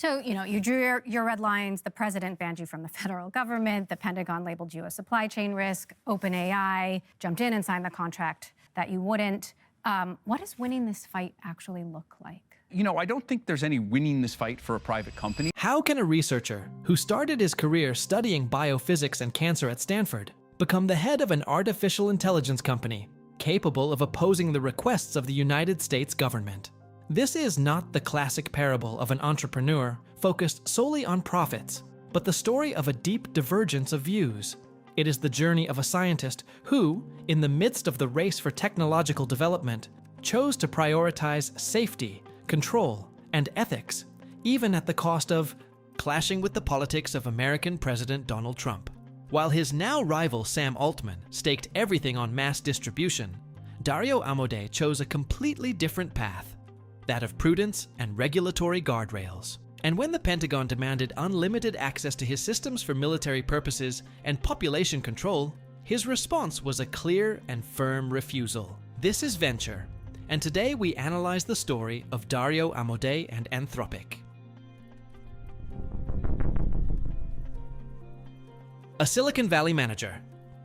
So, you drew your red lines. The president banned you from the federal government. The Pentagon labeled you a supply chain risk. OpenAI jumped in and signed the contract that you wouldn't. What does winning this fight actually look like? I don't think there's any winning this fight for a private company. How can a researcher who started his career studying biophysics and cancer at Stanford become the head of an artificial intelligence company capable of opposing the requests of the United States government? This is not the classic parable of an entrepreneur focused solely on profits, but the story of a deep divergence of views. It is the journey of a scientist who, in the midst of the race for technological development, chose to prioritize safety, control, and ethics, even at the cost of clashing with the politics of American President Donald Trump. While his now rival Sam Altman staked everything on mass distribution, Dario Amodei chose a completely different path, that of prudence and regulatory guardrails. And when the Pentagon demanded unlimited access to his systems for military purposes and population control, his response was a clear and firm refusal. This is Venture, and today we analyze the story of Dario Amodei and Anthropic. A Silicon Valley manager.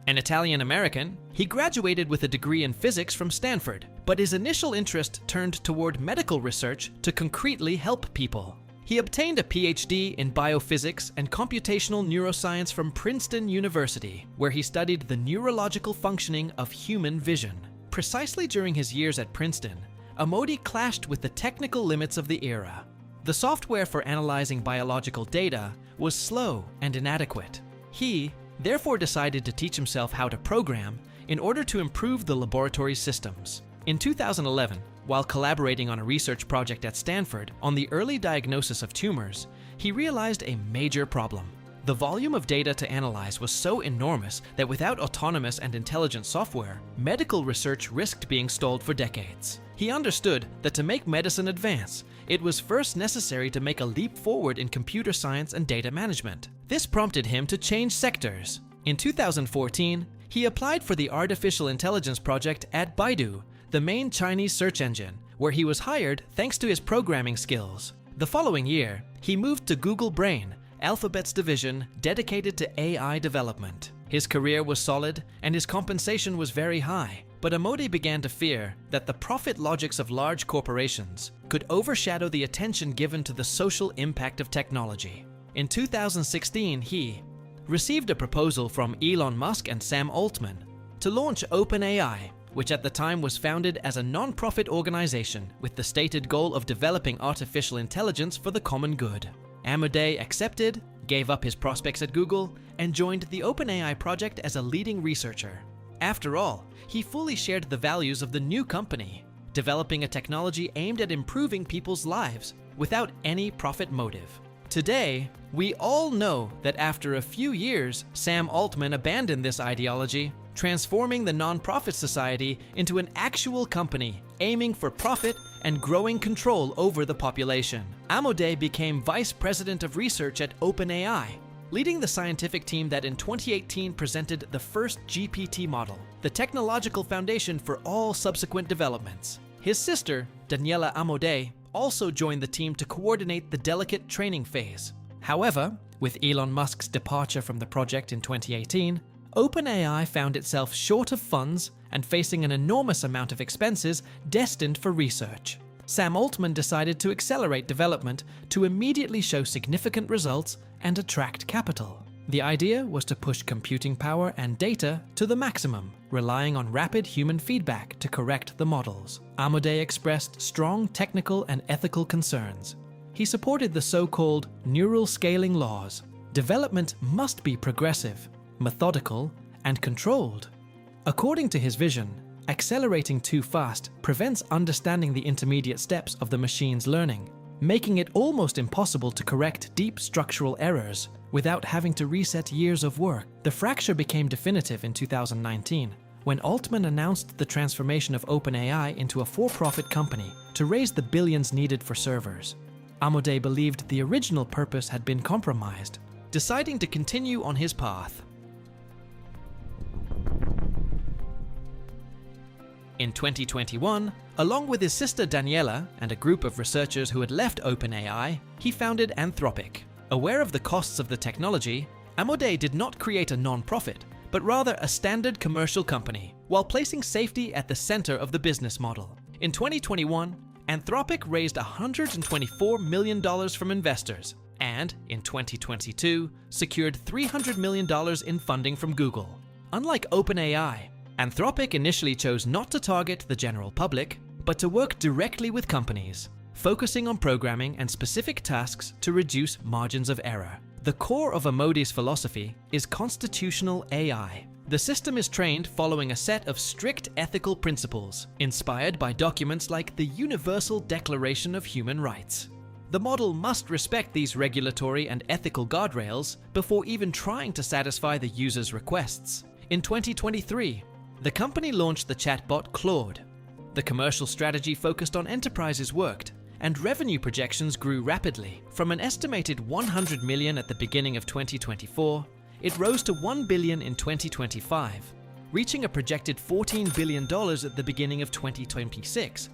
An Italian-American, he graduated with a degree in physics from Stanford, but his initial interest turned toward medical research to concretely help people. He obtained a PhD in biophysics and computational neuroscience from Princeton University, where he studied the neurological functioning of human vision. Precisely during his years at Princeton, Amodei clashed with the technical limits of the era. The software for analyzing biological data was slow and inadequate. He therefore decided to teach himself how to program in order to improve the laboratory systems. In 2011, while collaborating on a research project at Stanford on the early diagnosis of tumors, he realized a major problem. The volume of data to analyze was so enormous that without autonomous and intelligent software, medical research risked being stalled for decades. He understood that to make medicine advance, it was first necessary to make a leap forward in computer science and data management. This prompted him to change sectors. In 2014, he applied for the Artificial Intelligence project at Baidu, the main Chinese search engine, where he was hired thanks to his programming skills. The following year, he moved to Google Brain, Alphabet's division dedicated to AI development. His career was solid and his compensation was very high, but Amodei began to fear that the profit logics of large corporations could overshadow the attention given to the social impact of technology. In 2016, he received a proposal from Elon Musk and Sam Altman to launch OpenAI, which at the time was founded as a non-profit organization with the stated goal of developing artificial intelligence for the common good. Amodei accepted, gave up his prospects at Google, and joined the OpenAI project as a leading researcher. After all, he fully shared the values of the new company, developing a technology aimed at improving people's lives without any profit motive. Today, we all know that after a few years, Sam Altman abandoned this ideology, transforming the non-profit society into an actual company aiming for profit and growing control over the population. Amodei became vice president of research at OpenAI, leading the scientific team that in 2018 presented the first GPT model, the technological foundation for all subsequent developments. His sister, Daniela Amodei, also joined the team to coordinate the delicate training phase. However, with Elon Musk's departure from the project in 2018, OpenAI found itself short of funds and facing an enormous amount of expenses destined for research. Sam Altman decided to accelerate development to immediately show significant results and attract capital. The idea was to push computing power and data to the maximum, relying on rapid human feedback to correct the models. Amodei expressed strong technical and ethical concerns. He supported the so-called neural scaling laws. Development must be progressive, methodical, and controlled. According to his vision, accelerating too fast prevents understanding the intermediate steps of the machine's learning, making it almost impossible to correct deep structural errors without having to reset years of work. The fracture became definitive in 2019, when Altman announced the transformation of OpenAI into a for-profit company to raise the billions needed for servers. Amodei believed the original purpose had been compromised, deciding to continue on his path. In 2021, along with his sister Daniela and a group of researchers who had left OpenAI, he founded Anthropic. Aware of the costs of the technology, Amodei did not create a non-profit, but rather a standard commercial company, while placing safety at the center of the business model. In 2021, Anthropic raised $124 million from investors, and in 2022, secured $300 million in funding from Google. Unlike OpenAI, Anthropic initially chose not to target the general public, but to work directly with companies, focusing on programming and specific tasks to reduce margins of error. The core of Amodei's philosophy is constitutional AI. The system is trained following a set of strict ethical principles, inspired by documents like the Universal Declaration of Human Rights. The model must respect these regulatory and ethical guardrails before even trying to satisfy the user's requests. In 2023, the company launched the chatbot Claude. The commercial strategy focused on enterprises worked, and revenue projections grew rapidly. From an estimated $100 million at the beginning of 2024, it rose to $1 billion in 2025, reaching a projected $14 billion at the beginning of 2026.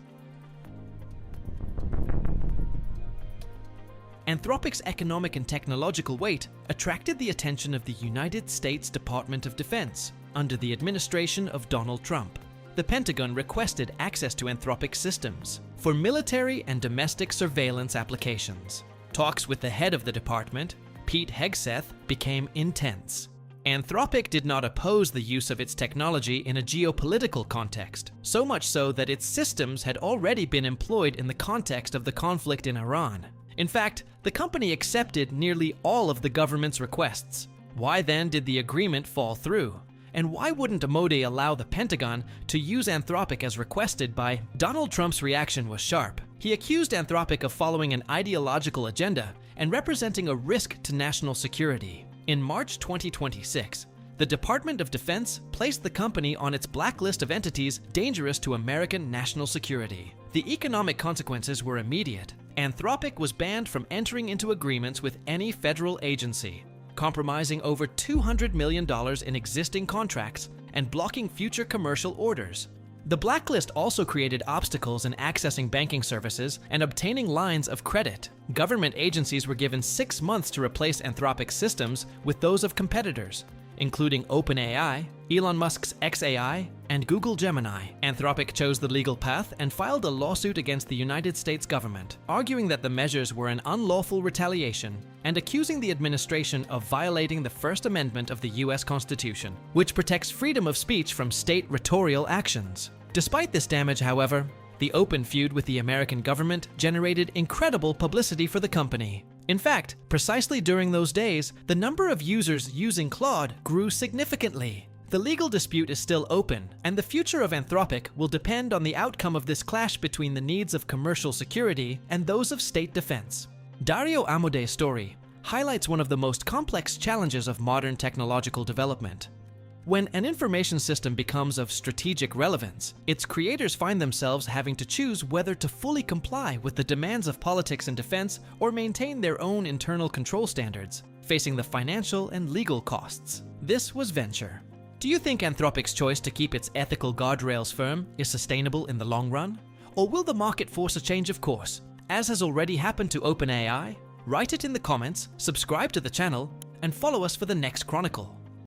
Anthropic's economic and technological weight attracted the attention of the United States Department of Defense under the administration of Donald Trump. The Pentagon requested access to Anthropic systems for military and domestic surveillance applications. Talks with the head of the department, Pete Hegseth, became intense. Anthropic did not oppose the use of its technology in a geopolitical context, so much so that its systems had already been employed in the context of the conflict in Iran. In fact, the company accepted nearly all of the government's requests. Why then did the agreement fall through? And why wouldn't Amodei allow the Pentagon to use Anthropic as requested by? Donald Trump's reaction was sharp. He accused Anthropic of following an ideological agenda and representing a risk to national security. In March 2026, the Department of Defense placed the company on its blacklist of entities dangerous to American national security. The economic consequences were immediate. Anthropic was banned from entering into agreements with any federal agency, compromising over $200 million in existing contracts and blocking future commercial orders. The blacklist also created obstacles in accessing banking services and obtaining lines of credit. Government agencies were given 6 months to replace Anthropic's systems with those of competitors, including OpenAI, Elon Musk's xAI, and Google Gemini. Anthropic chose the legal path and filed a lawsuit against the United States government, arguing that the measures were an unlawful retaliation and accusing the administration of violating the First Amendment of the U.S. Constitution, which protects freedom of speech from state rhetorical actions. Despite this damage, however, the open feud with the American government generated incredible publicity for the company. In fact, precisely during those days, the number of users using Claude grew significantly. The legal dispute is still open, and the future of Anthropic will depend on the outcome of this clash between the needs of commercial security and those of state defense. Dario Amodei's story highlights one of the most complex challenges of modern technological development. When an information system becomes of strategic relevance, its creators find themselves having to choose whether to fully comply with the demands of politics and defense or maintain their own internal control standards, facing the financial and legal costs. This was venture. Do you think Anthropic's choice to keep its ethical guardrails firm is sustainable in the long run? Or will the market force a change of course, as has already happened to OpenAI? Write it in the comments, subscribe to the channel, and follow us for the next chronicle.